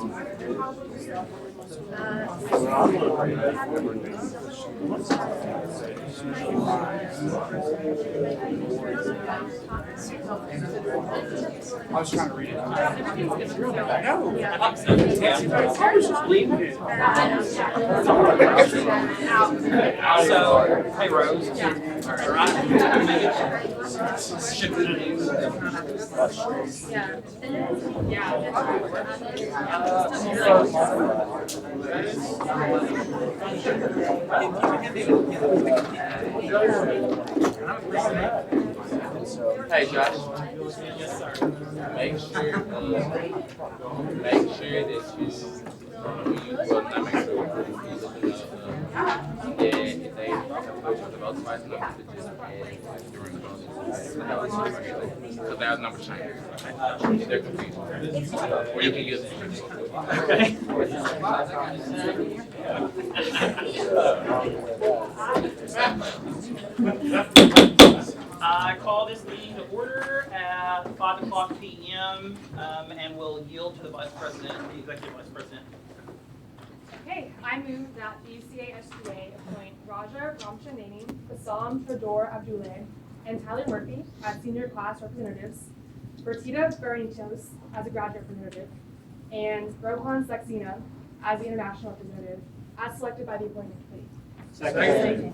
I was trying to read it. So, hey Rose. Hey Josh, Yes, sir. make sure that you well not make sure that if they have to vote for the vote twice, no, to just add during the vote. Because their numbers change. They're confused. Or you can use it. Okay. I call this meeting to order at 5:00 p.m. And will yield to the Vice President, the Executive Vice President. Okay, I move that the UCA SGA appoint Raja Ramchandani, Bassam Fedor Abdullah, and Tyler Murphy as senior class representatives, Bertita Berenitos as a graduate representative, and Rohan Saxena as the international representative, as selected by the appointment committee. Second.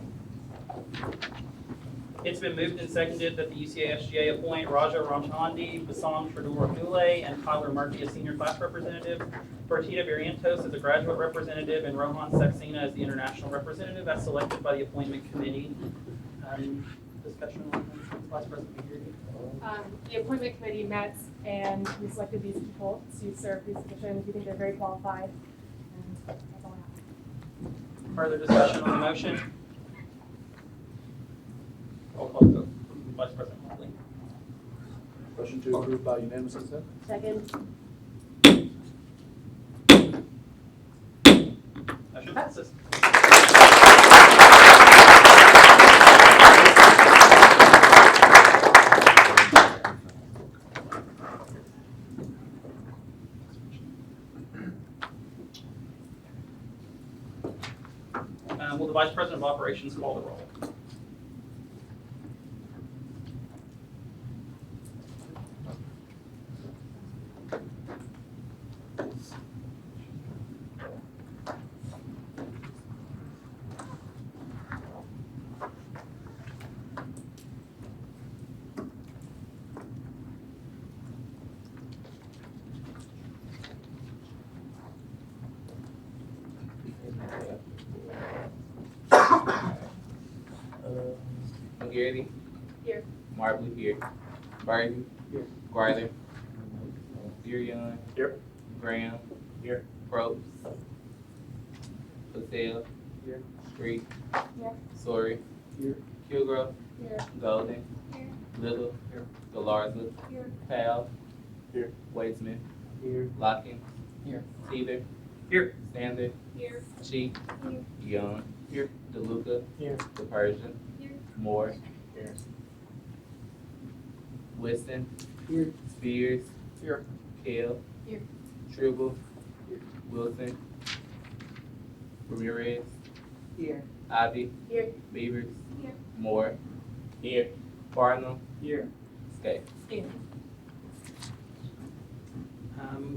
It's been moved and seconded that the UCA SGA appoint Raja Ramchandani, Bassam Fedor Abdullah, and Tyler Murphy as senior class representative, Bertita Berenitos as a graduate representative, and Rohan Saxena as the international representative, as selected by the appointment committee. Discussion on Vice President Beard. The appointment committee met and we selected these people to serve these positions. We think they're very qualified, and that's all I have. Further discussion on the motion? Roll call vote. Vice President Motley. Motion to approve by unanimous consent? Second. Motion passes. Will the Vice President of Operations call the roll? McGarity, Here. Marbley here, Burton here, Greider, Durion Here. Graham Here. Probst, Patel Here. Street, Here. Sorry, Here. Kilgrove, Here. Golden, Here. Little, Here. Galarza, Here. Powell, Here. Wadesmith, Here. Locken, Here. Teeter, Here. Sander, Here. Cheek, Here. Young, Here. DeLuca, Here. the Persian, Here. Moore, Here. Weston, Here. Spears, Here. Kale, Here. Tribble, Here. Wilson, Ramirez, Here. Ivy, Here. Beavers, Here. Moore, here, Barnum, Here. Skate.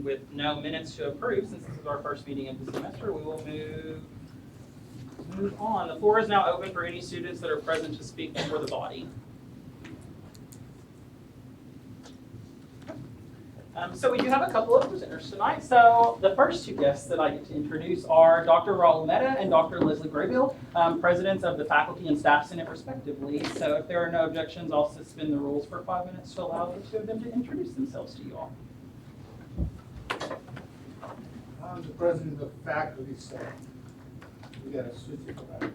With no minutes to approve, since this is our first meeting of the semester, we will move on. The floor is now open for any students that are present to speak before the body. So we do have a couple of presenters tonight. So the first two guests that I get to introduce are Dr. Raul Mehta and Dr. Leslie Graybill, presidents of the Faculty and Staff Senate respectively. So if there are no objections, I'll suspend the rules for 5 minutes to allow the two of them to introduce themselves to you all. I'm the president of faculty, so we gotta switch it around.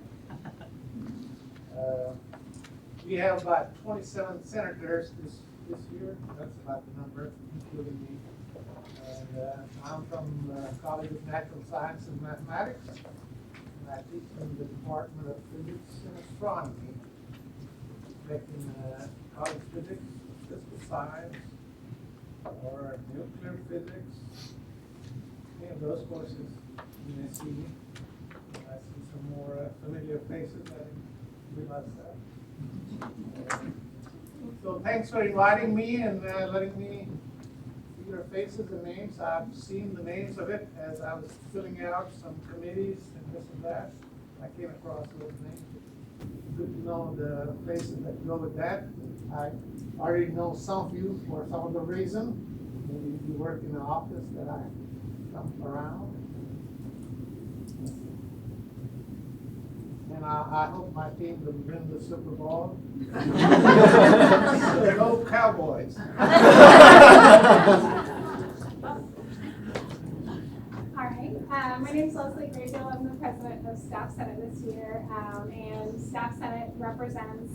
We have about 27 senators this year. That's about the number, including me. And I'm from College of Natural Science and Mathematics. And I teach in the Department of Physics and Astronomy, making college physics, physical science, or nuclear physics, those courses in SGA. I see some more familiar faces that we must So thanks for inviting me and letting me see your faces and names. I've seen the names of it as I was filling out some committees and this and that. I came across those names. Good to know the faces that go with that. I already know some of you for some of the reason. Maybe you work in the office that I come around. And I hope my team will win the Super Bowl. Go Cowboys. All right, my name is Leslie Graybill. I'm the president of Staff Senate this year, and Staff Senate represents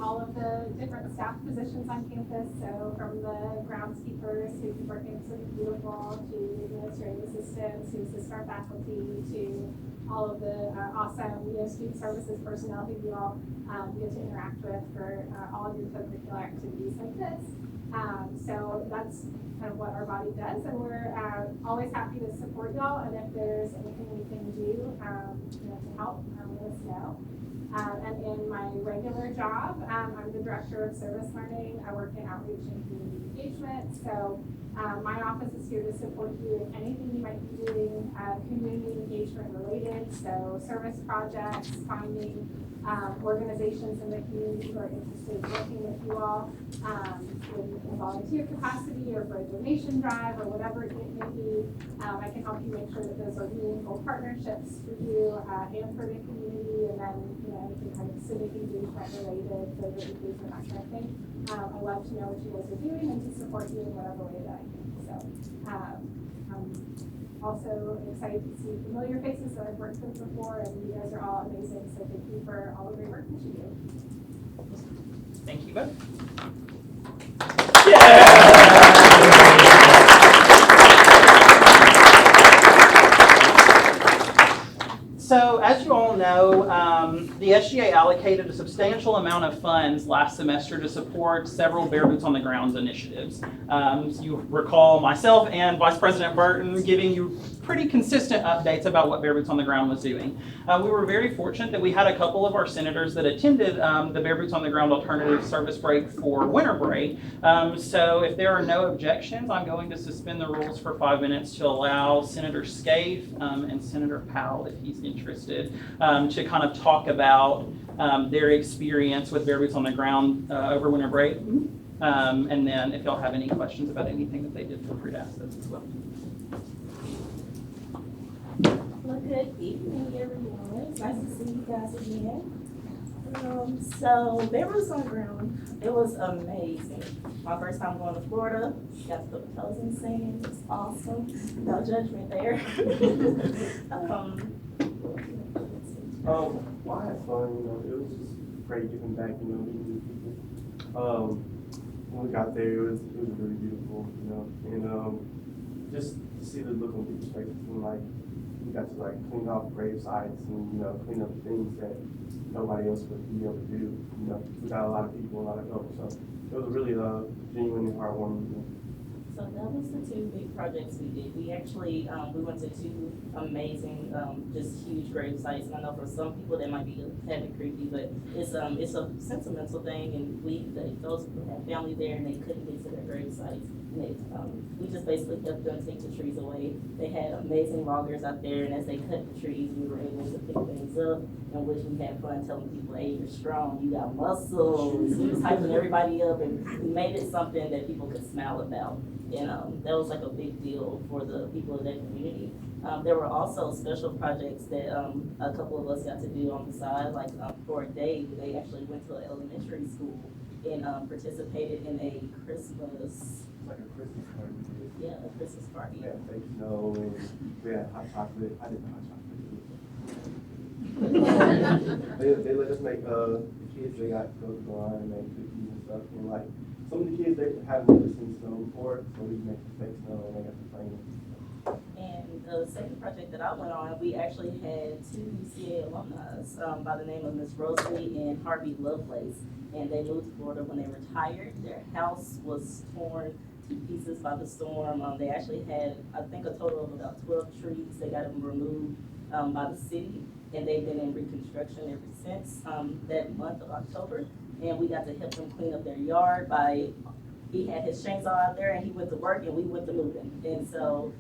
all of the different staff positions on campus. So from the groundskeepers who work in City Beautiful to administrative assistants who assist our faculty to all of the awesome student services personnel who you all get to interact with for all of your co-curricular activities like this. So that's kind of what our body does, and we're always happy to support y'all. And if there's anything we can do, to help, let us know. And in my regular job, I'm the director of service learning. I work in outreach and community engagement. So my office is here to support you in anything you might be doing community engagement related. So service projects, finding organizations in the community who are interested in working with you all in volunteer capacity or for a donation drive or whatever it may be. I can help you make sure that those are meaningful partnerships for you and for the community, and then anything kind of civic engagement related, further engagement, that kind of thing. I love to know what you guys are doing and to support you in whatever way that I can. So I'm also excited to see familiar faces that I've worked with before, and you guys are all amazing. So thank you for all the great work that you do. Thank you both. So as you all know, the SGA allocated a substantial amount of funds last semester to support several Bare Boots on the Ground initiatives. So you recall myself and Vice President Burton giving you pretty consistent updates about what Bare Boots on the Ground was doing. We were very fortunate that we had a couple of our senators that attended the Bare Boots on the Ground alternative service break for winter break. So if there are no objections, I'm going to suspend the rules for 5 minutes to allow Senator Scaife and Senator Powell, if he's interested, to kind of talk about their experience with Bare Boots on the Ground over winter break. And then if y'all have any questions about anything that they did, feel free to ask those as well. Well, good evening, everyone. It's nice to see you guys again. So Bare Boots on the Ground, it was amazing. My first time going to Florida, got to put my toes in the sand. It was awesome. No judgment there. Well, I had fun, it was just great giving back, meeting new people. When we got there, it was really beautiful, and just to see the look on people's faces, and we got to clean up grave sites and clean up things that nobody else would be able to do. We got a lot of people, a lot of help, so it was really genuinely heartwarming. So that was the two big projects we did. We actually, we went to two amazing, just huge grave sites. And I know for some people that might be heavy creepy, but it's a sentimental thing. And those people had family there and they couldn't get to their grave sites. And we just basically helped them take the trees away. They had amazing loggers out there, and as they cut the trees, we were able to pick things up, in which we had fun telling people, hey, you're strong, you got muscles. We was hyping everybody up, and we made it something that people could smile about. And that was a big deal for the people of that community. There were also special projects that a couple of us got to do on the side. For a day, they actually went to an elementary school and participated in a Christmas. Like a Christmas party. Yeah, a Christmas party. We had fake snow and we had hot chocolate. I did hot chocolate. They let us make the kids. They got to go to the line and make cookies and stuff. And some of the kids they hadn't never seen snow before, so we made the fake snow and they got to play it. And the second project that I went on, we actually had two UCA alumni by the name of Miss Rosalie and Harvey Lovelace. And they moved to Florida when they retired. Their house was torn pieces by the storm. They actually had, I think, a total of about 12 trees. They got them removed by the city, and they've been in reconstruction ever since that month of October. And we got to help them clean up their yard he had his chainsaw out there and he went to work and we went to moving. And so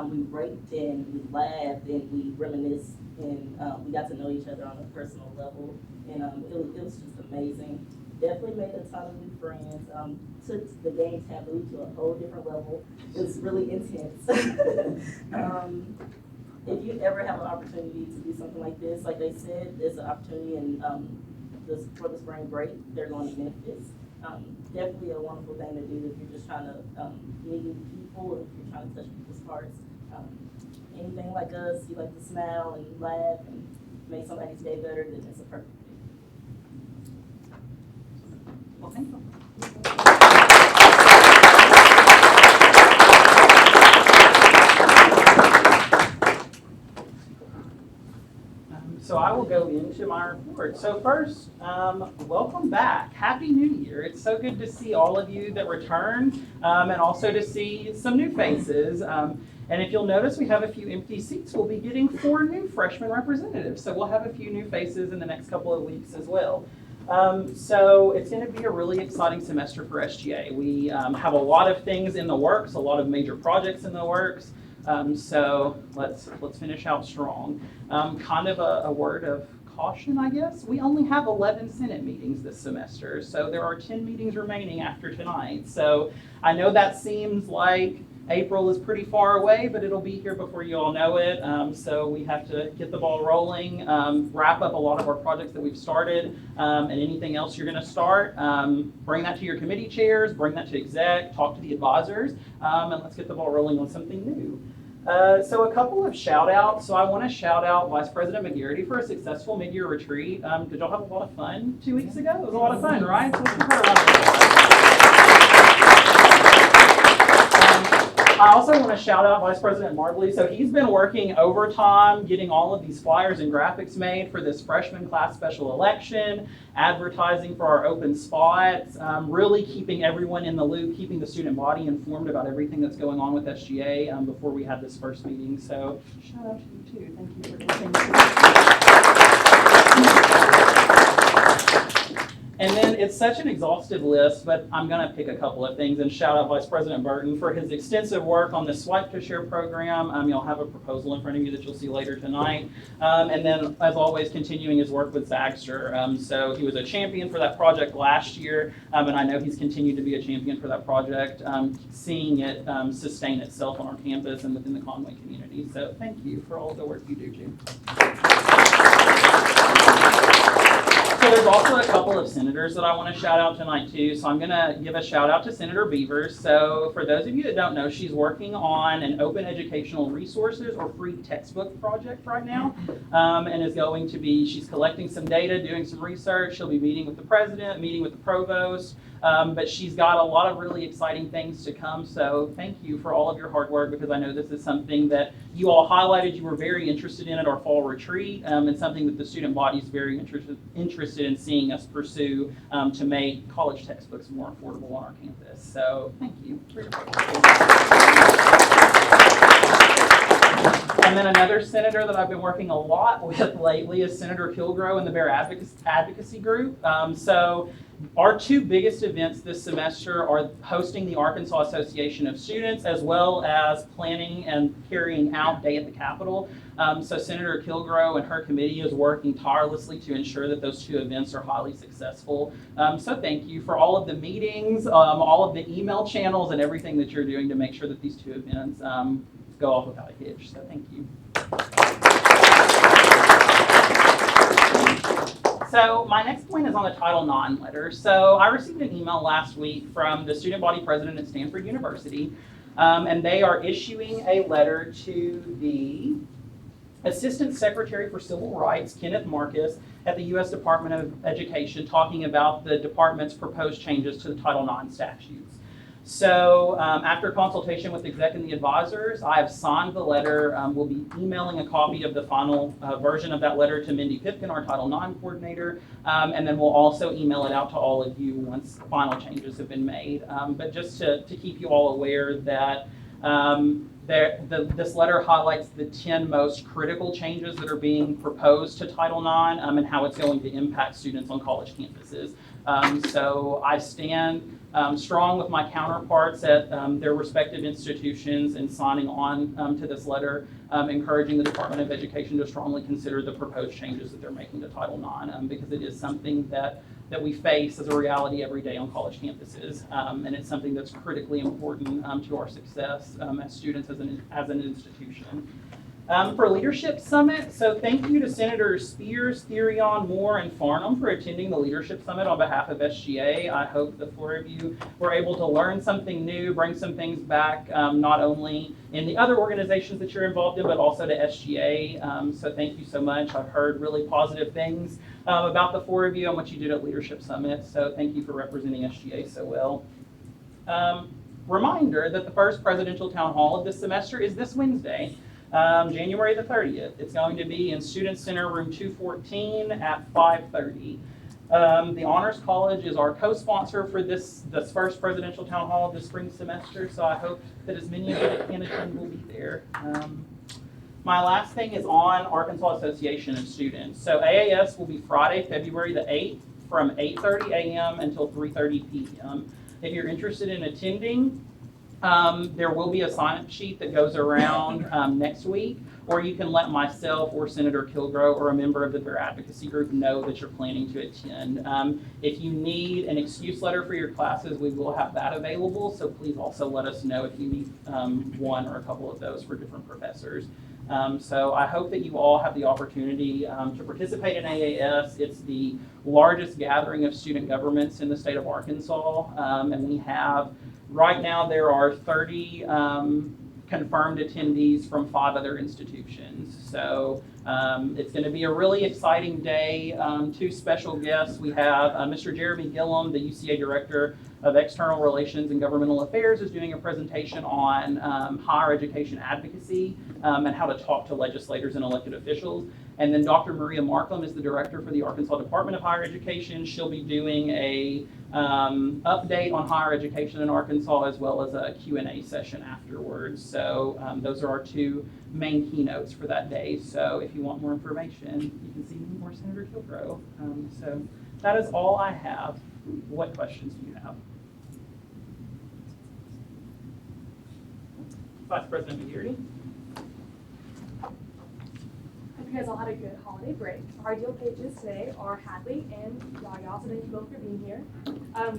we raked and we laughed and we reminisced and we got to know each other on a personal level. And it was just amazing. Definitely made a ton of new friends. Took the game taboo to a whole different level. It was really intense. If you ever have an opportunity to do something like this, like they said, there's an opportunity for the spring break. They're going to Memphis. Definitely a wonderful thing to do if you're just trying to meet new people, if you're trying to touch people's hearts. Anything like us, you like to smile and laugh and make somebody's day better, then it's a perfect day. Well, thank you. So I will go into my report. So first, welcome back. Happy New Year. It's so good to see all of you that returned and also to see some new faces. And if you'll notice, we have a few empty seats. We'll be getting 4 new freshman representatives. So we'll have a few new faces in the next couple of weeks as well. So it's going to be a really exciting semester for SGA. We have a lot of things in the works, a lot of major projects in the works. So let's finish out strong. Kind of a word of caution, I guess. We only have 11 Senate meetings this semester, so there are 10 meetings remaining after tonight. So I know that seems like April is pretty far away, but it'll be here before you all know it. So we have to get the ball rolling, wrap up a lot of our projects that we've started, and anything else you're going to start. Bring that to your committee chairs, bring that to exec, talk to the advisors, and let's get the ball rolling on something new. So a couple of shout outs. So I want to shout out Vice President McGarity for a successful mid-year retreat. Did y'all have a lot of fun 2 weeks ago? It was a lot of fun, right? So let's give her a round of applause. I also want to shout out Vice President Marbley. So he's been working overtime, getting all of these flyers and graphics made for this freshman class special election, advertising for our open spots, really keeping everyone in the loop, keeping the student body informed about everything that's going on with SGA before we had this first meeting. So shout out to you too. Thank you for listening. And then it's such an exhaustive list, but I'm going to pick a couple of things and shout out Vice President Burton for his extensive work on the Swipe to Share program. You'll have a proposal in front of you that you'll see later tonight. And then, as always, continuing his work with Zagster. So he was a champion for that project last year, and I know he's continued to be a champion for that project, seeing it sustain itself on our campus and within the Conway community. So thank you for all of the work you do, Jim. So there's also a couple of senators that I want to shout out tonight too. So I'm going to give a shout out to Senator Beavers. So for those of you that don't know, she's working on an open educational resources or free textbook project right now, and is going to be, she's collecting some data, doing some research. She'll be meeting with the president, meeting with the provost, but she's got a lot of really exciting things to come. So thank you for all of your hard work, because I know this is something that you all highlighted you were very interested in at our fall retreat, and something that the student body is very interested in seeing us pursue to make college textbooks more affordable on our campus. So thank you for your participation. And then another senator that I've been working a lot with lately is Senator Kilgore and the Bear Advocacy Group. So our 2 biggest events this semester are hosting the Arkansas Association of Students, as well as planning and carrying out Day at the Capitol. So Senator Kilgore and her committee is working tirelessly to ensure that those 2 events are highly successful. So thank you for all of the meetings, all of the email channels, and everything that you're doing to make sure that these 2 events go off without a hitch. So thank you. So my next point is on the Title IX letter. So I received an email last week from the student body president at Stanford University, and they are issuing a letter to the Assistant Secretary for Civil Rights, Kenneth Marcus, at the U.S. Department of Education, talking about the department's proposed changes to the Title IX statutes. So after consultation with the exec and the advisors, I have signed the letter. We'll be emailing a copy of the final version of that letter to Mindy Pipkin, our Title IX coordinator, and then we'll also email it out to all of you once final changes have been made. But just to keep you all aware that this letter highlights the 10 most critical changes that are being proposed to Title IX and how it's going to impact students on college campuses. So I stand strong with my counterparts at their respective institutions in signing on to this letter, encouraging the Department of Education to strongly consider the proposed changes that they're making to Title IX, because it is something that we face as a reality every day on college campuses, and it's something that's critically important to our success as students as an institution. For Leadership Summit, so thank you to Senators Spears, Therion, Moore, and Farnham for attending the Leadership Summit on behalf of SGA. I hope the four of you were able to learn something new, bring some things back, not only in the other organizations that you're involved in, but also to SGA. So thank you so much. I've heard really positive things about the four of you and what you did at Leadership Summit. So thank you for representing SGA so well. Reminder that the first presidential town hall of this semester is this Wednesday. January the 30th. It's going to be in Student Center Room 214 at 5:30. The Honors College is our co-sponsor for this first presidential town hall of the spring semester, so I hope that as many of you that can attend will be there. My last thing is on Arkansas Association of Students. So AAS will be Friday, February the 8th from 8:30 a.m. until 3:30 p.m. If you're interested in attending, there will be a sign-up sheet that goes around next week, or you can let myself or Senator Kilgore or a member of the Fair Advocacy Group know that you're planning to attend. If you need an excuse letter for your classes, we will have that available, so please also let us know if you need one or a couple of those for different professors. So I hope that you all have the opportunity to participate in AAS. It's the largest gathering of student governments in the state of Arkansas, and we have right now, there are 30 confirmed attendees from 5 other institutions. So it's going to be a really exciting day. 2 special guests. We have Mr. Jeremy Gillum, the UCA Director of External Relations and Governmental Affairs, is doing a presentation on higher education advocacy and how to talk to legislators and elected officials. And then Dr. Maria Markham is the director for the Arkansas Department of Higher Education. She'll be doing a update on higher education in Arkansas, as well as a Q&A session afterwards. So those are our 2 main keynotes for that day. So if you want more information, you can see me or Senator Kilgore. So that is all I have. What questions do you have? Vice President McGeary. Hope you guys all had a good holiday break. Our ideal pages today are Hadley and Yaya, so thank you both for being here.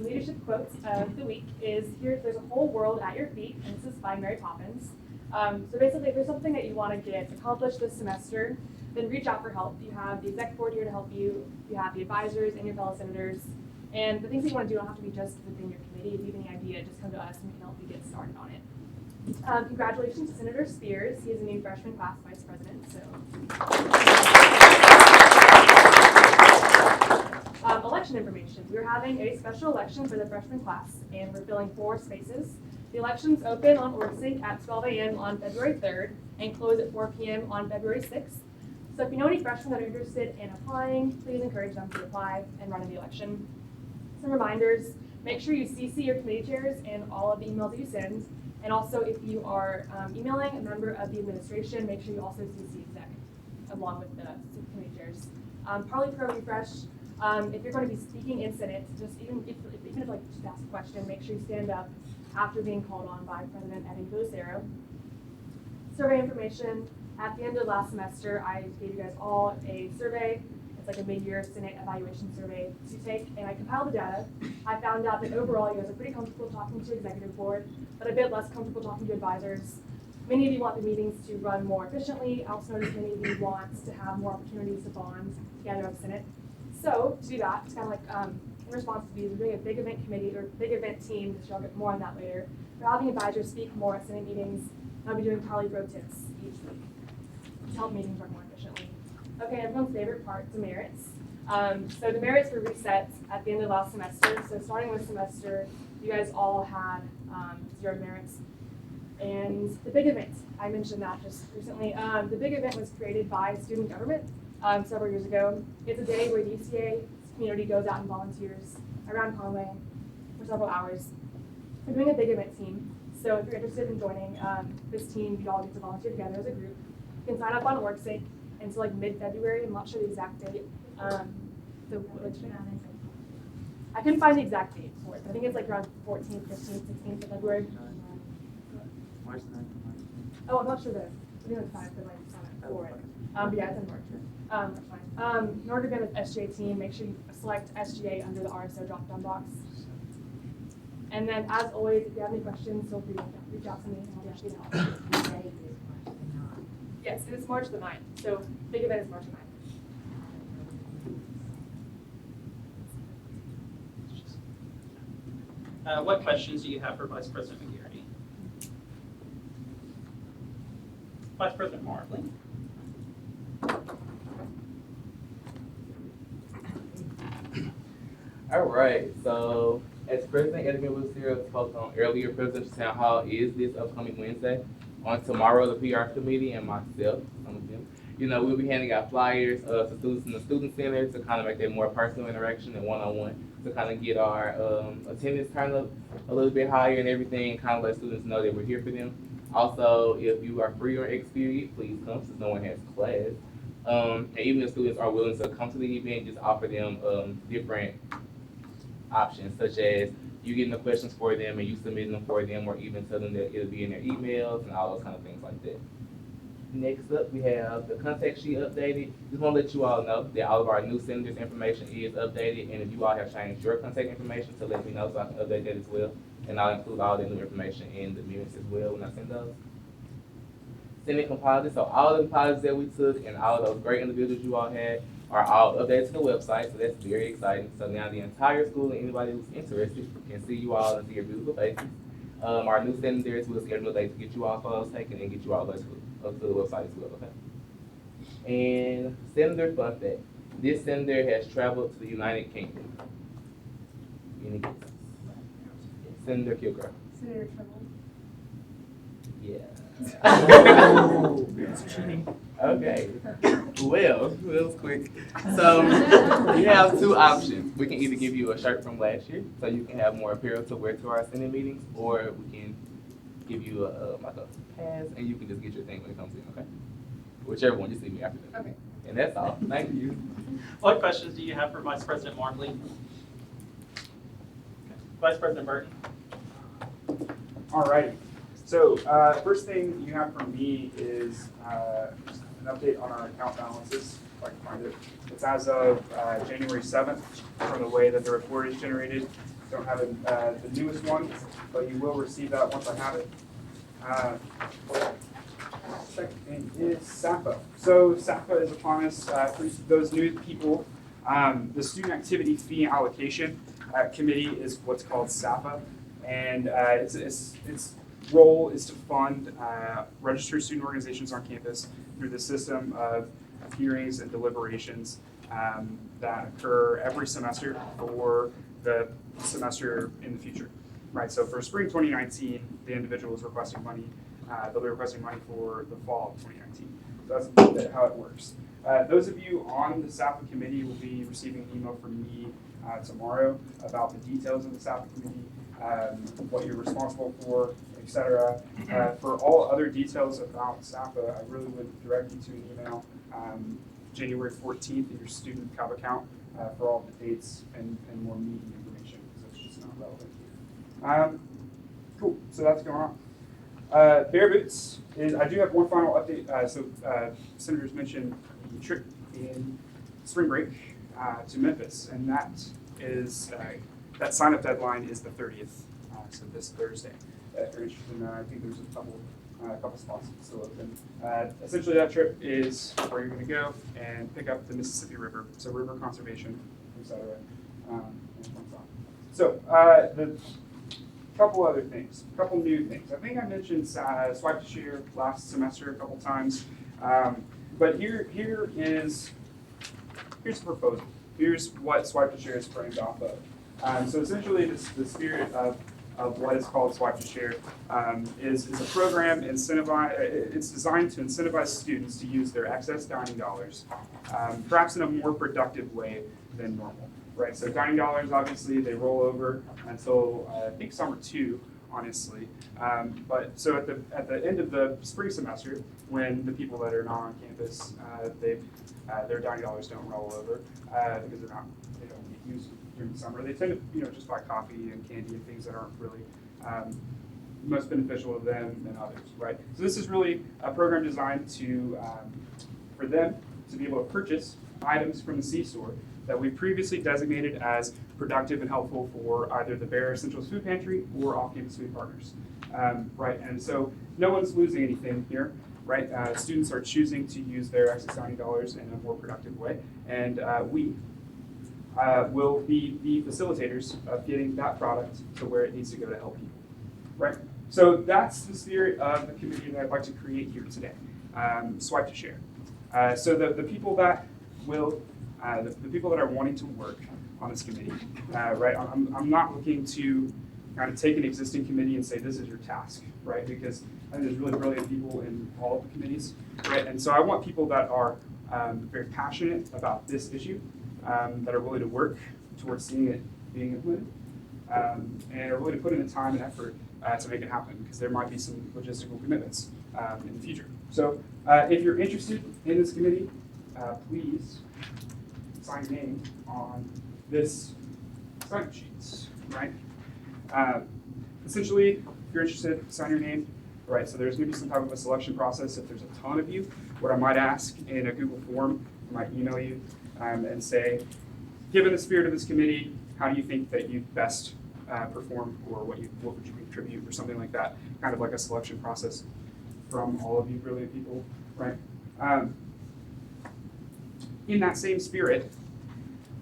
Leadership quotes of the week is "Here, there's a whole world at your feet," and this is by Mary Poppins. So basically, if there's something that you want to get accomplished this semester, then reach out for help. You have the exec board here to help you. You have the advisors and your fellow senators. And the things that you want to do don't have to be just within your committee. If you have any idea, just come to us and we can help you get started on it. Congratulations to Senator Spears. He is a new freshman class vice president. So, election information. We're having a special election for the freshman class, and we're filling 4 spaces. The elections open on ORCSync at 12 a.m. on February 3rd and close at 4 p.m. on February 6th. So if you know any freshmen that are interested in applying, please encourage them to apply and run in the election. Some reminders: make sure you CC your committee chairs in all of the emails that you send. And also, if you are emailing a member of the administration, make sure you also CC exec along with the committee chairs. Parley Pro Refresh. If you're going to be speaking in Senate, just even if just ask a question, make sure you stand up after being called on by President Eddington Lucero. Survey information. At the end of last semester, I gave you guys all a survey. It's like a mid-year Senate evaluation survey to take, and I compiled the data. I found out that overall you guys are pretty comfortable talking to executive board, but a bit less comfortable talking to advisors. Many of you want the meetings to run more efficiently. I also noticed many of you want to have more opportunities to bond together as Senate. So to do that, it's kind of like in response to these, we're doing a big event committee or big event team, which I'll get more on that later. We're having advisors speak more at Senate meetings, and I'll be doing Parley Pro tips each week to help meetings run more efficiently. Okay, everyone's favorite part, demerits. So demerits were reset at the end of last semester. So starting with semester You guys all had 0 merits. And the big event, I mentioned that just recently. The big event was created by student government several years ago. It's a day where the ECA community goes out and volunteers around Conway for several hours. We're doing a big event team. So if you're interested in joining this team, you all get to volunteer together as a group. You can sign up on WorkSync until like mid-February. I'm not sure the exact date. I couldn't find the exact date for it. I think it's like around 14th, 15th, 16th of February. March 9th. Oh, I'm not sure the, I think it's 5th of like sign up for it. But yeah, it's in March. That's fine. In order to be on the SGA team, make sure you select SGA under the RSO drop-down box. And then, as always, if you have any questions, feel free to reach out to me and I'll be happy to help. Yes, it is March the 9th. So, big event is March the 9th. What questions do you have for Vice President McGarity? Vice President Marbley? All right, so as President Edmund Lucero spoke on earlier, Presidential Town Hall is this upcoming Wednesday. On tomorrow, the PR committee and myself, some of them, we'll be handing out flyers to students in the Student Center to kind of make that more personal interaction and one-on-one to kind of get our attendance kind of a little bit higher and everything, kind of let students know that we're here for them. Also, if you are free or experienced, please come since no one has class. And even if students are willing to come to the event, just offer them different options, such as you getting the questions for them and you submitting them for them, or even tell them that it'll be in their emails and all those kind of things like that. Next up, we have the contact sheet updated. Just want to let you all know that all of our new senators' information is updated, and if you all have changed your contact information, to let me know so I can update that as well. And I'll include all the new information in the minutes as well when I send those. Senate composites, so all the composites that we took and all those great individuals you all had are all updated to the website, so that's very exciting. So now the entire school and anybody who's interested can see you all and see your beautiful faces. Our new senators will schedule a day to get you all photos taken and get you all up to the website as well, okay? And Senator fun fact, this senator has traveled to the United Kingdom. Any guesses? Senator Kilgore. Senator Trimble. Yeah. Oh, that's cheating. Okay. Well, that was quick. So we have 2 options. We can either give you a shirt from last year, so you can have more apparel to wear to our Senate meetings, or we can give you like a pass, and you can just get your thing when it comes in, okay? Whichever one, you see me after that. Okay. And that's all. Thank you. What questions do you have for Vice President Marbley? Okay. Vice President Burton? Alrighty. So first thing you have from me is just an update on our account balances, if I can find it. It's as of January 7th from the way that the report is generated. Don't have the newest one, but you will receive that once I have it. Second thing is SAPA. So SAPA is upon us. For those new people, the Student Activity Fee Allocation Committee is what's called SAPA, and its role is to fund registered student organizations on campus through the system of hearings and deliberations that occur every semester for the semester in the future. Right, so for spring 2019, the individual is requesting money. They'll be requesting money for the fall of 2019. So that's a little bit how it works. Those of you on the SAPA committee will be receiving an email from me tomorrow about the details of the SAPA committee, what you're responsible for, etc. For all other details about SAPA, I really would direct you to an email January 14th in your student Cub account for all the dates and more meeting information, because it's just not relevant here. Cool, so that's going on. Bare Boots is, I do have one final update. Senators mentioned the trip in spring break to Memphis, and that is, that sign-up deadline is the 30th, so this Thursday. If you're interested in that, I think there's a couple spots still open. Essentially, that trip is where you're going to go and pick up the Mississippi River, so river conservation, etc. So the couple other things, a couple new things. I think I mentioned Swipe to Share last semester a couple times, but here's the proposal. Here's what Swipe to Share is framed off of. So essentially, the spirit of of what is called Swipe to Share is a program it's designed to incentivize students to use their excess dining dollars, perhaps in a more productive way than normal. Right, so dining dollars, obviously, they roll over until I think summer 2, honestly. But so at the end of the spring semester, when the people that are not on campus, their dining dollars don't roll over because they don't get used during the summer. They tend to just buy coffee and candy and things that aren't really most beneficial to them than others. Right, so this is really a program designed to for them to be able to purchase items from the C-store that we previously designated as productive and helpful for either the Bear Essentials Food Pantry or off-campus food partners. Right, and so no one's losing anything here, right? Students are choosing to use their excess dining dollars in a more productive way, and we will be the facilitators of getting that product to where it needs to go to help people, right? So that's the spirit of the committee that I'd like to create here today, Swipe to Share. So the people that will the people that are wanting to work on this committee, right? I'm not looking to kind of take an existing committee and say this is your task, right? Because I think there's really brilliant people in all of the committees, right? And so I want people that are very passionate about this issue, that are willing to work towards seeing it being implemented, and are willing to put in the time and effort to make it happen, because there might be some logistical commitments in the future. So if you're interested in this committee, please sign your name on this sign sheets, right? Essentially, if you're interested, sign your name. Right, so there's going to be some type of a selection process. If there's a ton of you, what I might ask in a Google form, I might email you and say, given the spirit of this committee, how do you think that you best perform, or what would you contribute, or something like that? Kind of like a selection process from all of you brilliant people, right? In that same spirit,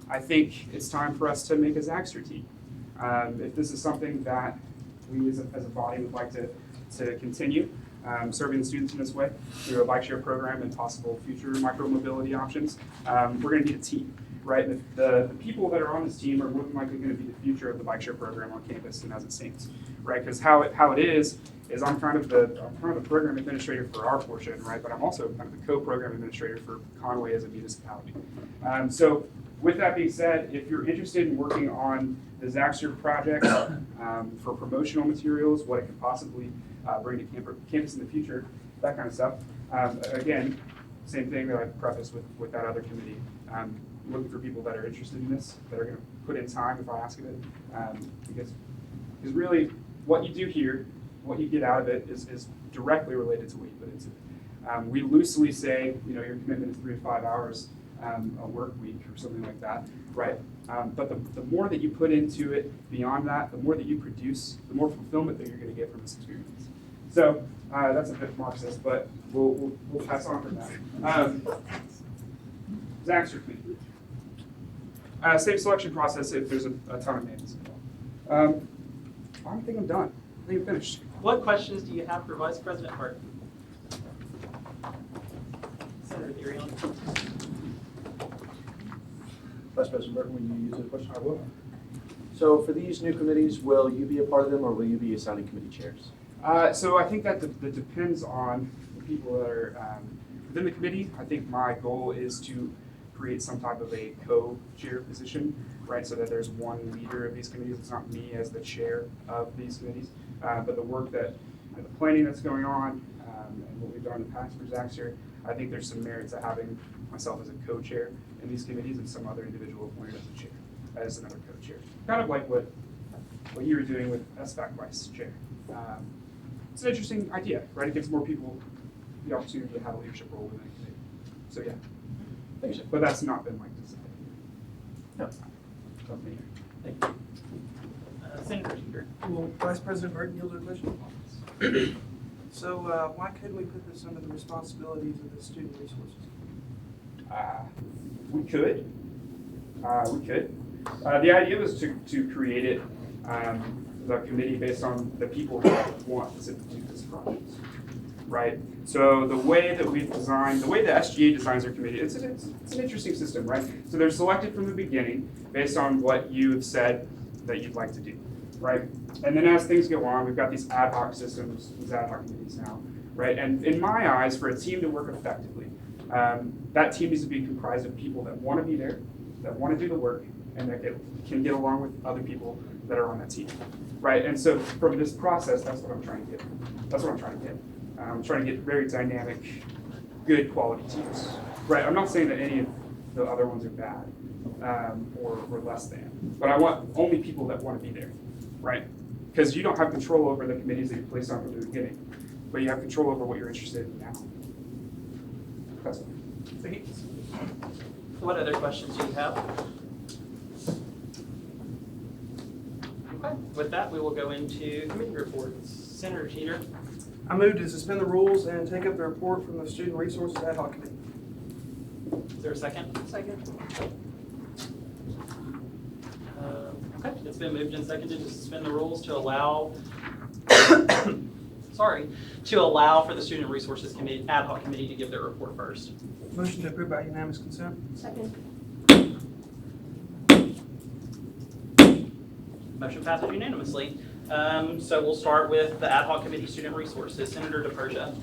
I think it's time for us to make a Zaxter team. If this is something that we as a body would like to continue serving the students in this way through a bike share program and possible future micro-mobility options, we're going to need a team, right? The people that are on this team are more than likely going to be the future of the bike share program on campus and as it stands, right? Because how it is I'm kind of the program administrator for our portion, right? But I'm also kind of the co-program administrator for Conway as a municipality. So with that being said, if you're interested in working on the Zaxter project for promotional materials, what it could possibly bring to campus in the future, that kind of stuff. Again, same thing that I prefaced with that other committee. Looking for people that are interested in this, that are going to put in time if I ask of it. Because really, what you do here, what you get out of it is directly related to what you put into it. We loosely say, your commitment is 3 to 5 hours a work week or something like that, right? But the more that you put into it beyond that, the more that you produce, the more fulfillment that you're going to get from this experience. So that's a bit Marxist, but we'll pass on from that. Zaxter committee. Same selection process if there's a ton of names involved. I think I'm done. I think I'm finished. What questions do you have for Vice President Hart? Senator Therion. Vice President Burton, will you use the question? I will. So for these new committees, will you be a part of them, or will you be assigning committee chairs? So I think that depends on the people that are within the committee. I think my goal is to create some type of a co-chair position, right? So that there's one leader of these committees. It's not me as the chair of these committees, but the work the planning that's going on and what we've done in the past for Zaxter, I think there's some merit to having myself as a co-chair in these committees and some other individual appointed as a chair, as another co-chair. Kind of like what you were doing with SBAC vice chair. It's an interesting idea, right? It gives more people the opportunity to have a leadership role within a committee. So yeah. Thank you, sir. But that's not been like decided. No. Something. Thank you. Senator Jeter. Will Vice President Burton yield a question? So why couldn't we put this under the responsibilities of the student resources? We could. The idea was to create it, the committee based on the people that want to do this project, right? So the way that we've designed, the way the SGA designs their committee, it's an interesting system, right? So they're selected from the beginning based on what you have said that you'd like to do, right? And then as things go on, we've got these ad hoc systems, these ad hoc committees now, right? And in my eyes, for a team to work effectively, that team needs to be comprised of people that want to be there, that want to do the work, and that can get along with other people that are on that team, right? And so from this process, that's what I'm trying to get. That's what I'm trying to get. I'm trying to get very dynamic, good quality teams, right? I'm not saying that any of the other ones are bad or less than, but I want only people that want to be there, right? Because you don't have control over the committees that you place on from the beginning, but you have control over what you're interested in now. That's all. What other questions do you have? Okay, with that, we will go into committee reports. Senator Teeter. I move to suspend the rules and take up the report from the Student Resources Ad hoc Committee. Is there a second? Second. Okay, it's been moved and seconded to suspend the rules to allow, to allow for the Student Resources Committee, Ad hoc Committee to give their report first. Motion to approve by unanimous consent. Second. Motion passes unanimously. So we'll start with the Ad hoc Committee Student Resources. Senator DePersia.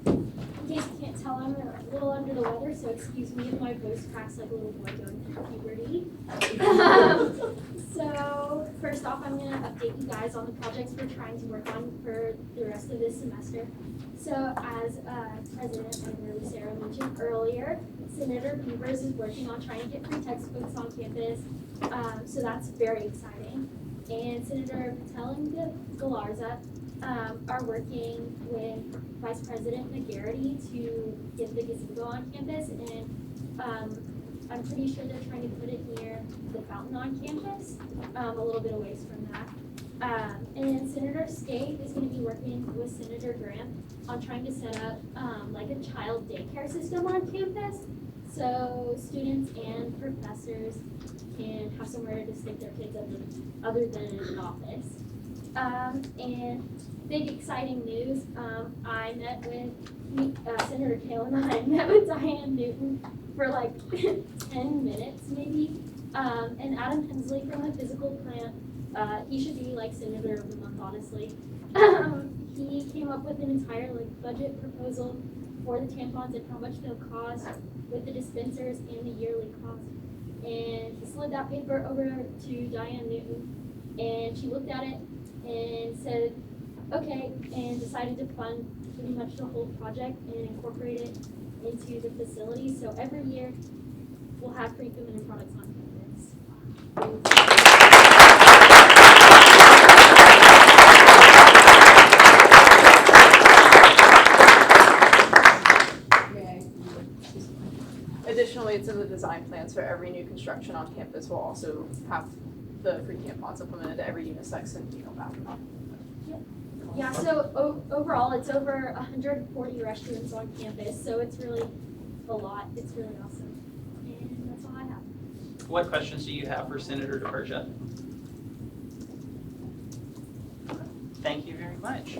In case you can't tell, I'm a little under the weather, so excuse me if my voice cracks like a little boy going through puberty. So first off, I'm going to update you guys on the projects we're trying to work on for the rest of this semester. So as President and Sarah mentioned earlier, Senator Beavers is working on trying to get free textbooks on campus, so that's very exciting. And Senator Patel and Galarza are working with Vice President McGarity to get the gazebo on campus, and I'm pretty sure they're trying to put it near the fountain on campus, a little bit away from that. And Senator Skate is going to be working with Senator Grant on trying to set up like a child daycare system on campus, so students and professors can have somewhere to stick their kids other than in an office. And big exciting news, I met with, Senator Kale and I met with Diane Newton for like 10 minutes maybe. And Adam Hensley from the physical plant, he should be like Senator of the Month, honestly. He came up with an entire like budget proposal for the tampons and how much they'll cost with the dispensers and the yearly cost. And he slid that paper over to Diane Newton, and she looked at it and said, okay, and decided to fund pretty much the whole project and incorporate it into the facility. So every year, we'll have free feminine products on campus. Additionally, it's in the design plan, so every new construction on campus will also have the free tampons implemented to every unisex and female bathroom. Yeah, so overall, it's over 140 restrooms on campus, so it's really a lot. It's really awesome. And that's all I have. What questions do you have for Senator DePersia? Thank you very much.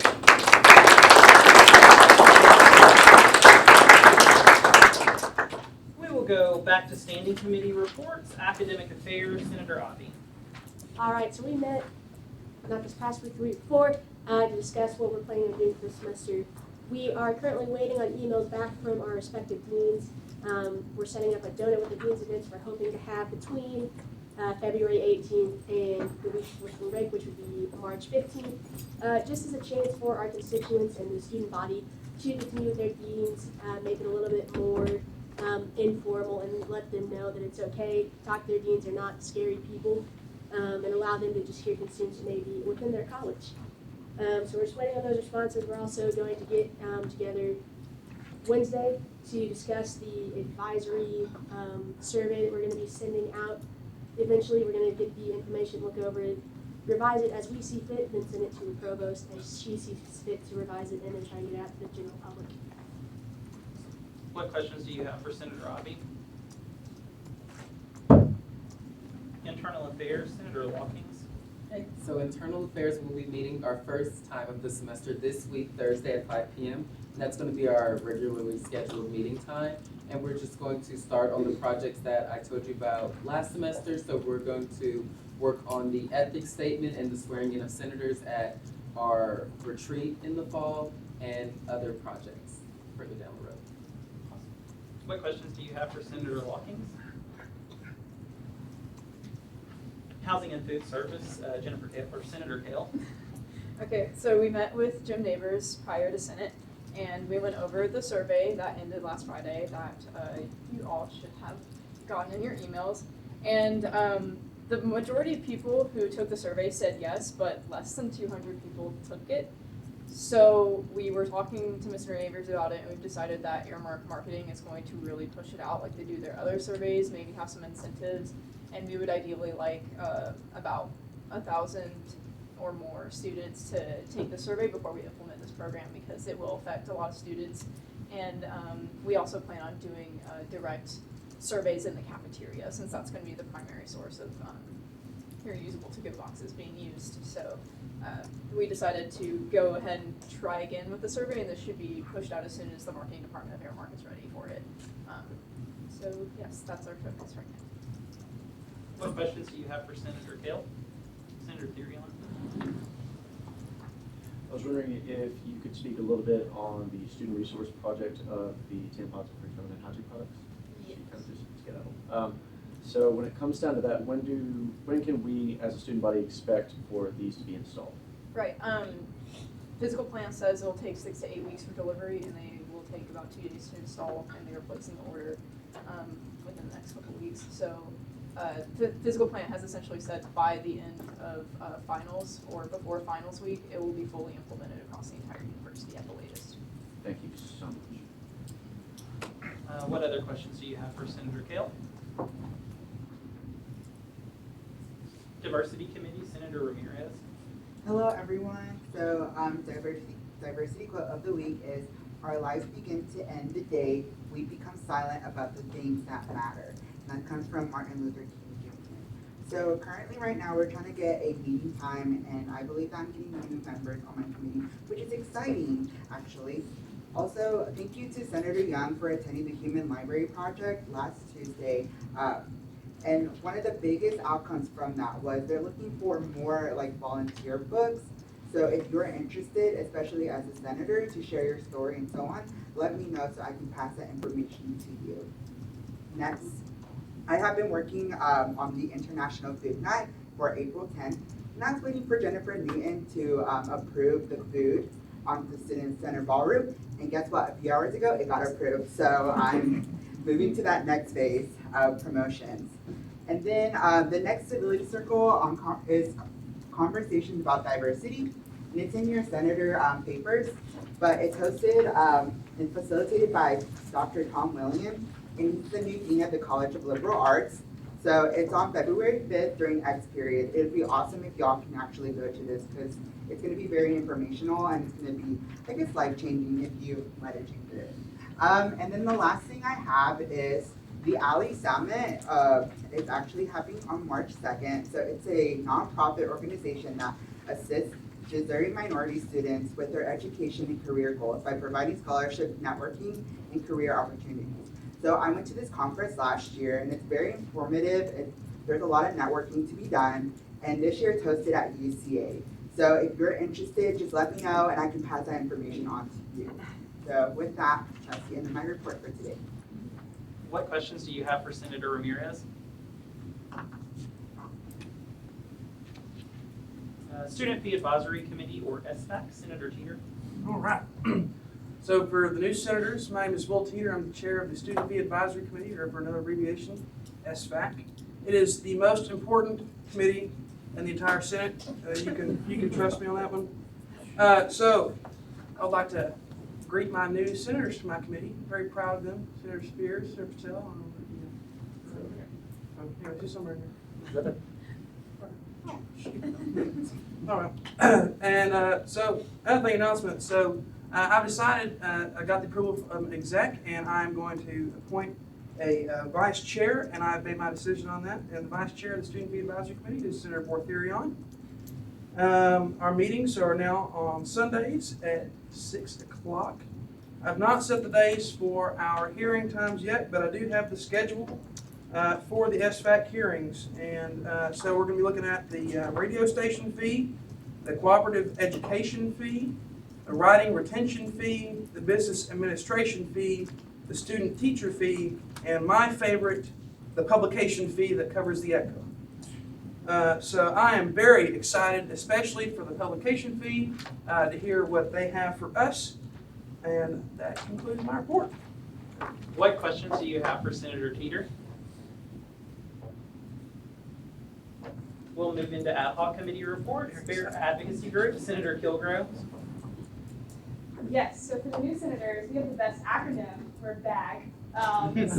We will go back to standing committee reports. Academic Affairs, Senator Avi. All right, so we met not this past week, the week before, to discuss what we're planning on doing for this semester. We are currently waiting on emails back from our respective deans. We're setting up a donut with the deans events we're hoping to have between February 18th and the week before spring break, which would be March 15th, just as a chance for our constituents and the student body to continue with their deans, make it a little bit more informal and let them know that it's okay to talk to their deans. They're not scary people, and allow them to just hear concerns maybe within their college. So we're just waiting on those responses. We're also going to get together Wednesday to discuss the advisory survey that we're going to be sending out. Eventually, we're going to get the information, look over it, revise it as we see fit, then send it to the provost as she sees fit to revise it, and then try and get it out to the general public. What questions do you have for Senator Avi? Internal Affairs, Senator Watkins. Okay, so Internal Affairs will be meeting our first time of the semester this week, Thursday at 5 p.m. And that's going to be our regularly scheduled meeting time. And we're just going to start on the projects that I told you about last semester. So we're going to work on the ethics statement and the swearing in of senators at our retreat in the fall, and other projects further down the road. What questions do you have for Senator Lockings? Housing and Food Service, Jennifer Kale, or Senator Kale. Okay, so we met with Jim Neighbors prior to Senate, and we went over the survey that ended last Friday that you all should have gotten in your emails. And the majority of people who took the survey said yes, but less than 200 people took it. So we were talking to Mr. Neighbors about it, and we've decided that earmark marketing is going to really push it out like they do their other surveys, maybe have some incentives. And we would ideally like about 1,000 or more students to take the survey before we implement this program, because it will affect a lot of students. And we also plan on doing direct surveys in the cafeteria, since that's going to be the primary source of your usable to-go boxes being used. So we decided to go ahead and try again with the survey, and this should be pushed out as soon as the marketing department of Airmark is ready for it. So yes, that's our focus right now. What questions do you have for Senator Kale? Senator Therion? I was wondering if you could speak a little bit on the student resource project of the tampons and feminine hygiene products. Yes. Kind of just get out. So when it comes down to that, when can we, as a student body, expect for these to be installed? Right. Physical plan says it'll take 6 to 8 weeks for delivery, and they will take about 2 days to install, and they are placing the order within the next couple of weeks. So the physical plan has essentially said by the end of finals or before finals week, it will be fully implemented across the entire university at the latest. Thank you so much. What other questions do you have for Senator Kale? Diversity Committee, Senator Ramirez. Hello, everyone. So, diversity quote of the week is, "Our lives begin to end the day we become silent about the things that matter." And that comes from Martin Luther King Jr. So currently right now we're trying to get a meeting time, and I believe that I'm getting new members on my committee, which is exciting, actually. Also, thank you to Senator Young for attending the Human Library Project last Tuesday. And one of the biggest outcomes from that was they're looking for more like volunteer books. So if you're interested, especially as a senator, to share your story and so on, let me know so I can pass that information to you. Next, I have been working on the International Food Night for April 10th. And that's waiting for Jennifer Newton to approve the food on the Student Center Ballroom. And guess what? A few hours ago, it got approved. So I'm moving to that next phase of promotions. And then the next civility circle is conversations about diversity. And it's in your senator papers, but it's hosted and facilitated by Dr. Tom William, and he's the new dean of the College of Liberal Arts. So it's on February 5th during X period. It would be awesome if y'all can actually go to this, because it's going to be very informational, and it's going to be, I guess, life-changing if you let it change it. And then the last thing I have is the Alley Summit is actually happening on March 2nd. So it's a nonprofit organization that assists deserving minority students with their education and career goals by providing scholarship, networking, and career opportunities. So I went to this conference last year, and it's very informative. There's a lot of networking to be done, and this year it's hosted at UCA. So if you're interested, just let me know, and I can pass that information on to you. So with that, that's the end of my report for today. What questions do you have for Senator Ramirez? Student Fee Advisory Committee, or SFAC, Senator Teeter. All right. So for the new senators, my name is Will Teeter. I'm the chair of the Student Fee Advisory Committee, or for another abbreviation, SFAC. It is the most important committee in the entire Senate. You can trust me on that one. So I would like to greet my new senators to my committee. Very proud of them. Senator Spears, Senator Patel. I don't know where he's somewhere here. Oh, shoot. All right. And so another thing, announcement. So I've decided, I got the approval from an exec, and I'm going to appoint a vice chair, and I've made my decision on that. And the vice chair of the Student Fee Advisory Committee is Senator Bortherion. Our meetings are now on Sundays at 6 o'clock. I've not set the days for our hearing times yet, but I do have the schedule for the SFAC hearings. And so we're going to be looking at the radio station fee, the cooperative education fee, the writing retention fee, the business administration fee, the student teacher fee, and my favorite, the publication fee that covers the ECHO. So I am very excited, especially for the publication fee, to hear what they have for us. And that concludes my report. What questions do you have for Senator Teeter? We'll move into ad hoc committee reports. Fair Advocacy Group, Senator Kilgrove. Yes, so for the new senators, we have the best acronym for BAG. As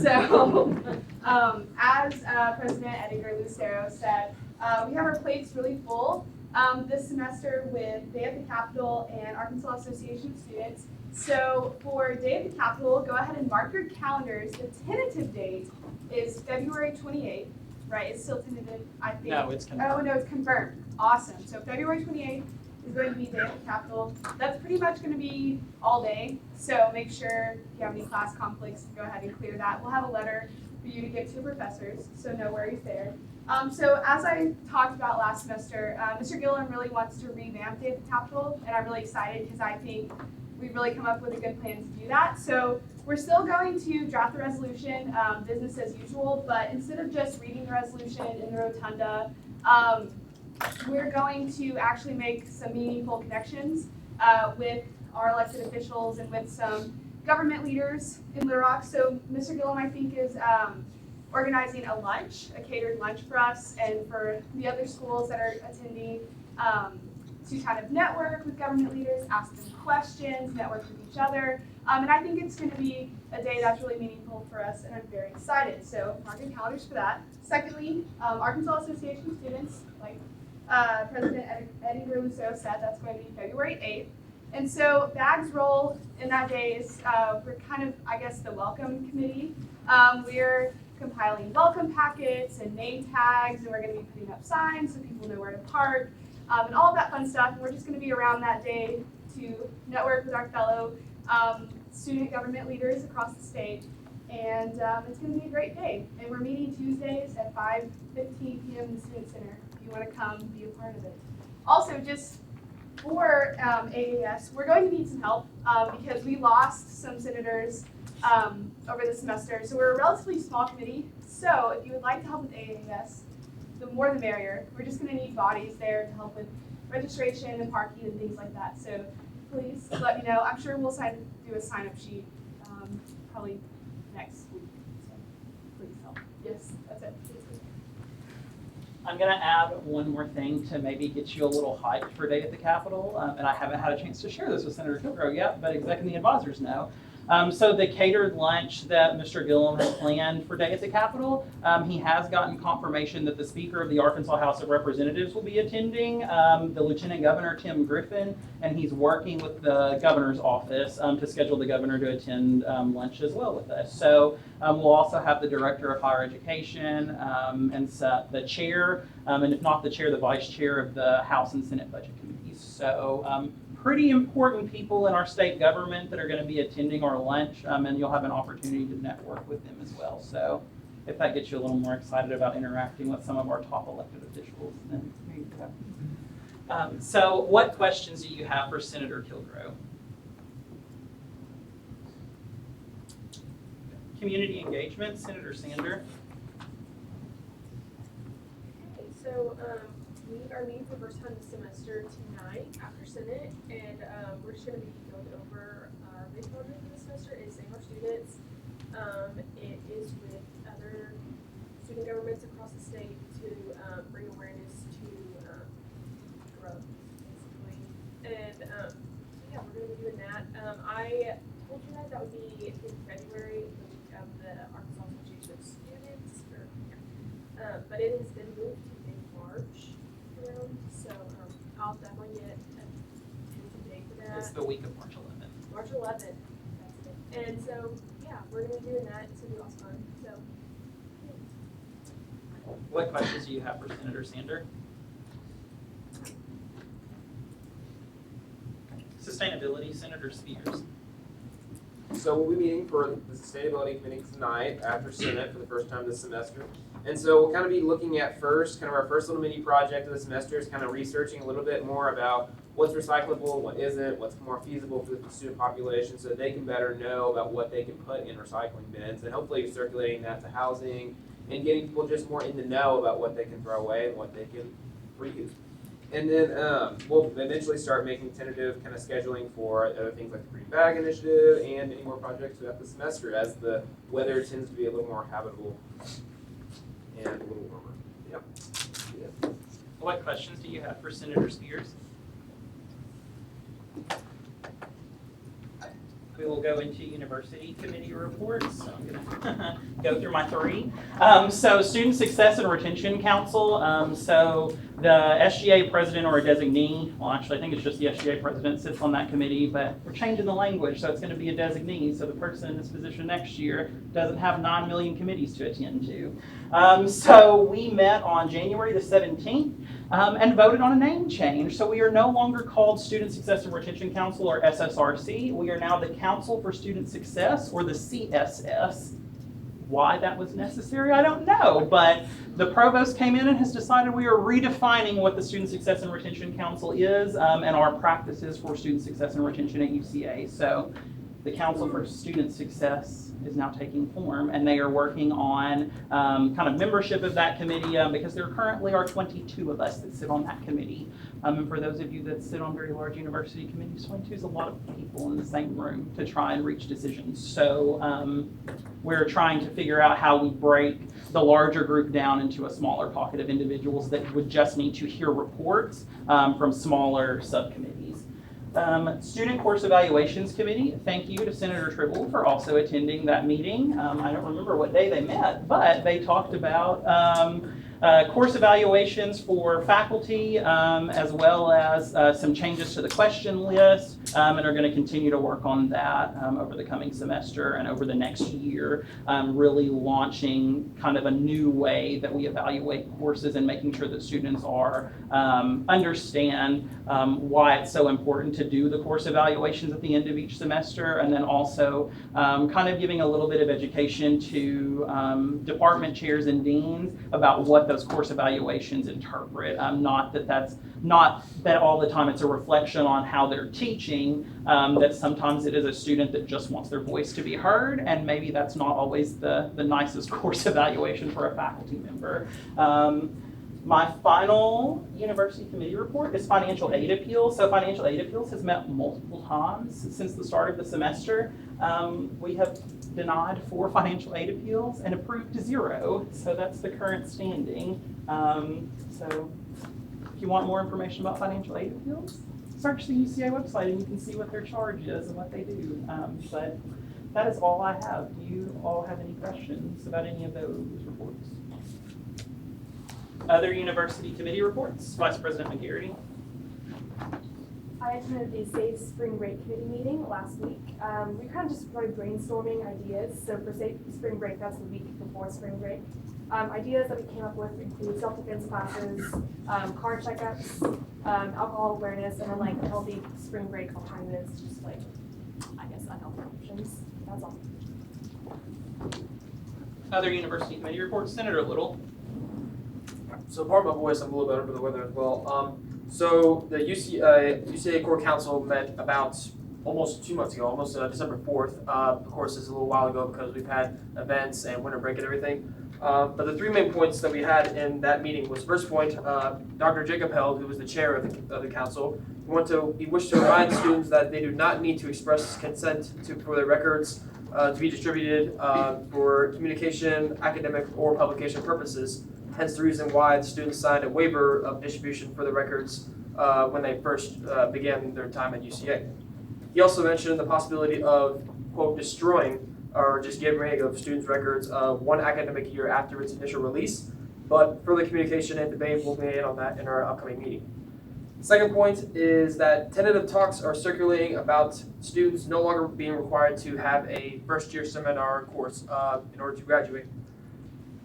President Edgar Lucero said, we have our plates really full this semester with Day at the Capitol and Arkansas Association of Students. So for Day at the Capitol, go ahead and mark your calendars. The tentative date is February 28th, right? It's still tentative, I think. No, it's confirmed. Oh, no, it's confirmed. Awesome. So February 28th is going to be Day at the Capitol. That's pretty much going to be all day. So make sure if you have any class conflicts, go ahead and clear that. We'll have a letter for you to give to professors, so no worries there. So as I talked about last semester, Mr. Gillum really wants to revamp Day at the Capitol, and I'm really excited because I think we've really come up with a good plan to do that. So we're still going to draft the resolution, business as usual, but instead of just reading the resolution in the rotunda, we're going to actually make some meaningful connections with our elected officials and with some government leaders in Little Rock. So Mr. Gillum, I think, is organizing a lunch, a catered lunch for us and for the other schools that are attending to kind of network with government leaders, ask them questions, network with each other. And I think it's going to be a day that's really meaningful for us, and I'm very excited. So mark your calendars for that. Secondly, Arkansas Association of Students, like President Edgar Lucero said, that's going to be February 8th. And so BAG's role in that day is we're kind of, I guess, the welcome committee. We're compiling welcome packets and name tags, and we're going to be putting up signs so people know where to park, and all of that fun stuff. And we're just going to be around that day to network with our fellow student government leaders across the state. And it's going to be a great day. And we're meeting Tuesdays at 5:15 p.m. in the Student Center. If you want to come, be a part of it. Also, just for AAS, we're going to need some help because we lost some senators over the semester. So we're a relatively small committee. So if you would like to help with AAS, the more the merrier. We're just going to need bodies there to help with registration and parking and things like that. So please let me know. I'm sure we'll do a sign-up sheet probably next week. So please help. Yes, that's it. I'm going to add one more thing to maybe get you a little hyped for Day at the Capitol, and I haven't had a chance to share this with Senator Kilgrove yet, but executive advisors know. So the catered lunch that Mr. Gillum has planned for Day at the Capitol, he has gotten confirmation that the Speaker of the Arkansas House of Representatives will be attending, the Lieutenant Governor Tim Griffin, and he's working with the governor's office to schedule the governor to attend lunch as well with us. So we'll also have the Director of Higher Education and the chair, and if not the chair, the vice chair of the House and Senate Budget Committees. So pretty important people in our state government that are going to be attending our lunch, and you'll have an opportunity to network with them as well. So if that gets you a little more excited about interacting with some of our top elected officials, then there you go. So what questions do you have for Senator Kilgrove? Community engagement, Senator Sander. Okay, so we are meeting for the first time this semester tonight after Senate, and we're just going to be going over our big project for this semester is Save Our Students. It is with other student governments across the state to bring awareness to drugs, basically. And so yeah, we're going to be doing that. I told you guys that would be in February, the week of the Arkansas Association of Students, but it has been moved to in March. So I'll definitely get a date for that. It's the week of March 11th. March 11th. That's it. And so, yeah, we're going to be doing that. It's going to be lots of fun. So, What questions do you have for Senator Sander? Sustainability, Senator Spears. So we'll be meeting for the Sustainability Committee tonight after Senate for the first time this semester. And so we'll kind of be looking at first, kind of our first little mini project of the semester is kind of researching a little bit more about what's recyclable, what isn't, what's more feasible for the student population so that they can better know about what they can put in recycling bins, and hopefully circulating that to housing and getting people just more in the know about what they can throw away and what they can reuse. And then we'll eventually start making tentative kind of scheduling for other things like the Green Bag Initiative and many more projects throughout the semester as the weather tends to be a little more habitable and a little warmer. Yep. Yeah. What questions do you have for Senator Spears? We will go into university committee reports. So I'm going to go through my three. So Student Success and Retention Council. So the SGA president or a designee, well actually I think it's just the SGA president sits on that committee, but we're changing the language so it's going to be a designee. So the person in this position next year doesn't have 9 million committees to attend to. So we met on January the 17th. And voted on a name change. So we are no longer called Student Success and Retention Council or SSRC. We are now the Council for Student Success or the CSS. Why that was necessary, I don't know. But the provost came in and has decided we are redefining what the Student Success and Retention Council is and our practices for student success and retention at UCA. So the Council for Student Success is now taking form, and they are working on kind of membership of that committee because there currently are 22 of us that sit on that committee. And for those of you that sit on very large university committees, 22 is a lot of people in the same room to try and reach decisions. So we're trying to figure out how we break the larger group down into a smaller pocket of individuals that would just need to hear reports from smaller subcommittees. Student Course Evaluations Committee, thank you to Senator Tribble for also attending that meeting. I don't remember what day they met, but they talked about course evaluations for faculty as well as some changes to the question list and are going to continue to work on that over the coming semester and over the next year, really launching kind of a new way that we evaluate courses and making sure that students are understand why it's so important to do the course evaluations at the end of each semester, and then also kind of giving a little bit of education to department chairs and deans about what those course evaluations interpret. Not that all the time it's a reflection on how they're teaching, that sometimes it is a student that just wants their voice to be heard, and maybe that's not always the nicest course evaluation for a faculty member. My final university committee report is financial aid appeals. So financial aid appeals has met multiple times since the start of the semester. We have denied 4 financial aid appeals and approved 0. So that's the current standing. So if you want more information about financial aid appeals, search the UCA website and you can see what their charge is and what they do. But that is all I have. Do you all have any questions about any of those reports? Other university committee reports? Vice President McGarity. I attended the Safe Spring Break Committee meeting last week. We kind of just started brainstorming ideas. So for Safe Spring Break, that's the week before spring break. Ideas that we came up with include self-defense classes, car checkups, alcohol awareness, and then like healthy spring break alternatives, just like, I guess, unhealthy options. That's all. Other university committee reports? Senator Little. So part of my voice, I'm a little bit under the weather as well. So the UCA Core Council met about almost 2 months ago, almost December 4th. Of course, this is a little while ago because we've had events and winter break and everything. But the 3 main points that we had in that meeting was, first point, Dr. Jacob Held, who was the chair of the council, he wished to remind students that they do not need to express consent for their records to be distributed for communication, academic, or publication purposes. Hence the reason why the students signed a waiver of distribution for the records when they first began their time at UCA. He also mentioned the possibility of, quote, destroying or just getting rid of students' records 1 academic year after its initial release, but further communication and debate will be made on that in our upcoming meeting. Second point is that tentative talks are circulating about students no longer being required to have a first-year seminar course in order to graduate.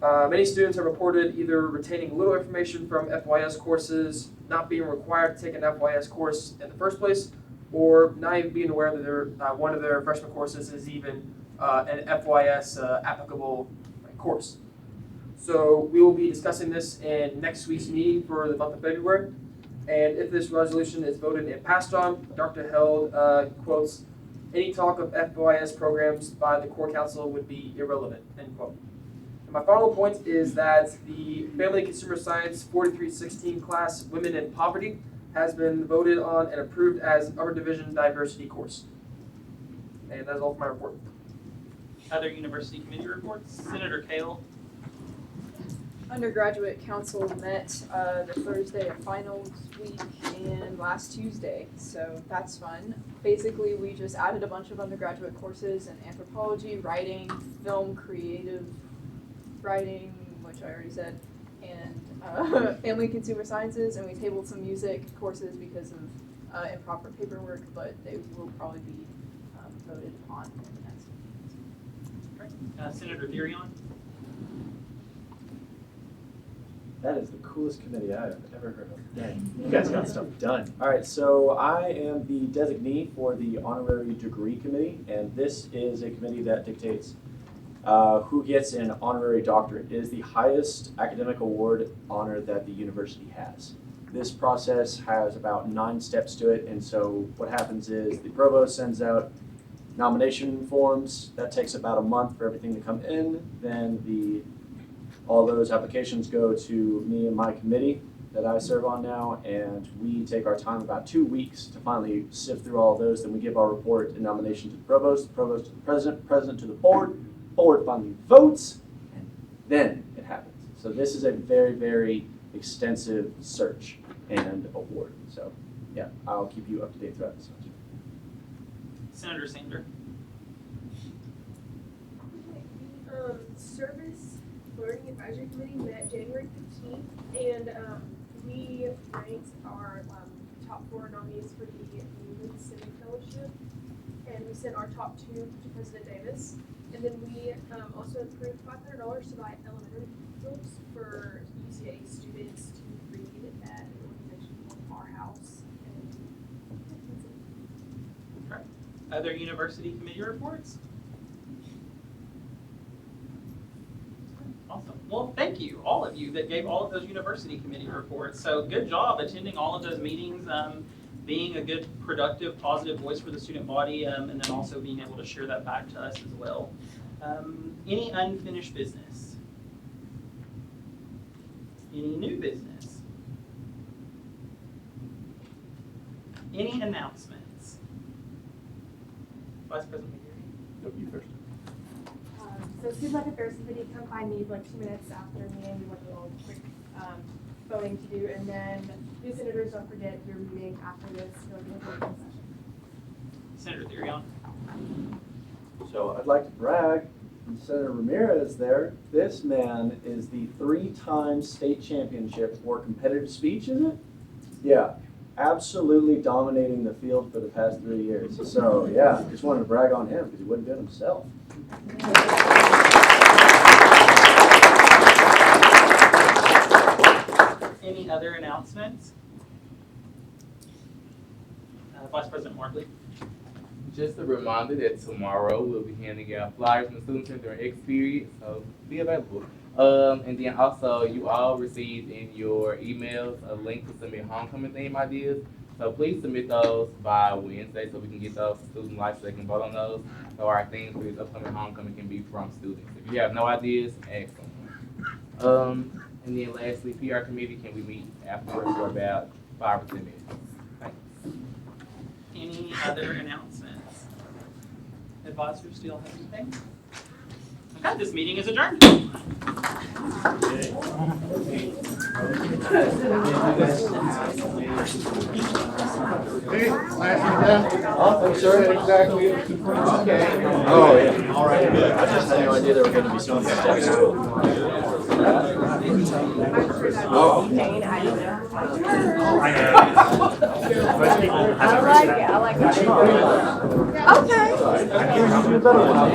Many students have reported either retaining little information from FYS courses, not being required to take an FYS course in the first place, or not even being aware that one of their freshman courses is even an FYS applicable course. So we will be discussing this in next week's meeting for the month of February. And if this resolution is voted and passed on, Dr. Held quotes, "Any talk of FYS programs by the core council would be irrelevant," end quote. And my final point is that the Family and Consumer Science 4316 class, Women in Poverty, has been voted on and approved as an upper division diversity course. And that's all for my report. Other university committee reports? Senator Kale. Undergraduate council met the Thursday of finals week and last Tuesday, so that's fun. Basically, we just added a bunch of undergraduate courses in anthropology, writing, film creative writing, which I already said, and family and consumer sciences, and we tabled some music courses because of improper paperwork, but they will probably be voted upon in the next Great. Senator Durion. That is the coolest committee I have ever heard of. Dang, you guys got stuff done. All right, so I am the designee for the Honorary Degree Committee, and this is a committee that dictates who gets an honorary doctorate. It is the highest academic award honor that the university has. This process has about 9 steps to it, and so what happens is the provost sends out nomination forms. That takes about a month for everything to come in. Then all those applications go to me and my committee that I serve on now, and we take our time, about 2 weeks, to finally sift through all of those. Then we give our report and nomination to the provost to the president to the board finally votes, and then it happens. So this is a very, very extensive search and award. So yeah, I'll keep you up to date throughout this semester. Senator Sander. Service Learning Advisory Committee met January 15th, and we ranked our top 4 nominees for the Youth Civic Fellowship, and we sent our top 2 to President Davis. And then we also approved $500 to buy elementary books for UCA students to read at an organization called Our House. Okay. Other university committee reports? Awesome. Well, thank you, all of you that gave all of those university committee reports. So good job attending all of those meetings, being a good, productive, positive voice for the student body, and then also being able to share that back to us as well. Any unfinished business? Any new business? Any announcements? Vice President McGarry? Nope, you first. So Student Life Affairs Committee, come find me like 2 minutes after the meeting. We want a little quick voting to do, and then new senators, don't forget your meeting after this. It'll be a voting session. Senator Durion. So I'd like to brag, Senator Ramirez there. This man is the 3-time state championship for competitive speech, is it? Yeah, absolutely dominating the field for the past 3 years. So yeah, just wanted to brag on him because he wouldn't do it himself. Any other announcements? Vice President Markley. Just a reminder that tomorrow we'll be handing out flyers from the student center during X period, so be available. And then also you all received in your emails a link to submit homecoming theme ideas. So please submit those by Wednesday so we can get those to student life so they can vote on those. So our theme for this upcoming homecoming can be from students. If you have no ideas, ask someone. And then lastly, PR committee, can we meet afterwards for about 5 or 10 minutes? Thanks. Any other announcements? Advisors still have anything? Okay, this meeting is adjourned. Oh, sure, exactly. Okay. Oh, yeah. All right, good. I just had no idea there were going to be so many steps to it. Oh. I like it. I like it. Okay. I can do a better one.